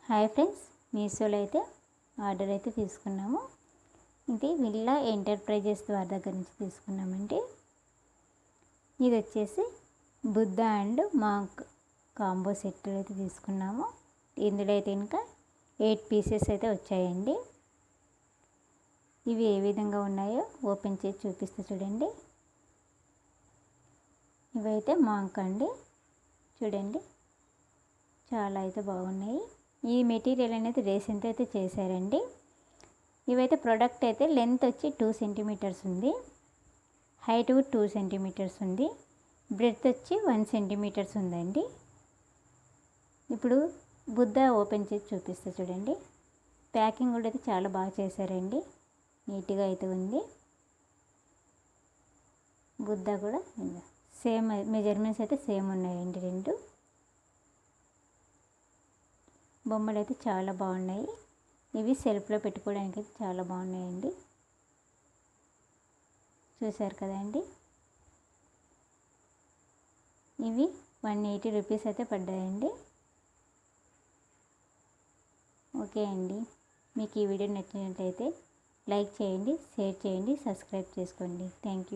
Hi friends, మీషోలో అయితే order అయితే తీసుకున్నాము. ఇది విల్లా ఎంటర్ప్రైజెస్ వారి దగ్గర నుంచి తీసుకున్నామండి. ఇది వచ్చేసి Buddha and monk combo set అయితే తీసుకున్నాము. ఇందులో అయితే ఇంకా 8 పీసెస్ అయితే వచ్చాయండి. ఇవి ఏ విధంగా ఉన్నాయో ఓపెన్ చేసి చూపిస్తే చూడండి. ఇవైతే మాంక్ అండి, చూడండి చాలా అయితే బాగున్నాయి. ఈ మెటీరియల్ అనేది రేసింతో అయితే చేశారండి. ఇవైతే ప్రోడక్ట్ అయితే లెంత్ వచ్చి 2 సెంటీమీటర్స్ ఉంది, హైట్ 2 సెంటీమీటర్స్ ఉంది, బ్రెడ్త్ వచ్చి 1 సెంటీమీటర్స్ ఉందండి. ఇప్పుడు బుద్ధ ఓపెన్ చేసి చూపిస్తే చూడండి. ప్యాకింగ్ కూడా అయితే చాలా బాగా చేశారండి, నీట్గా అయితే ఉంది. బుద్ధ కూడా సేమ్ మెజర్మెంట్స్ అయితే సేమ్ ఉన్నాయండి. రెండు బొమ్మలు అయితే చాలా బాగున్నాయి. ఇవి సెల్ఫ్లో పెట్టుకోవడానికి అయితే చాలా బాగున్నాయండి. చూసారు కదండి. ఇవి 180 రూపీస్ అయితే పడ్డాయండి. ఓకే అండి, మీకు ఈ వీడియో నచ్చినట్లయితే లైక్ చేయండి, షేర్ చేయండి, సబ్స్క్రైబ్ చేసుకోండి. Thank you.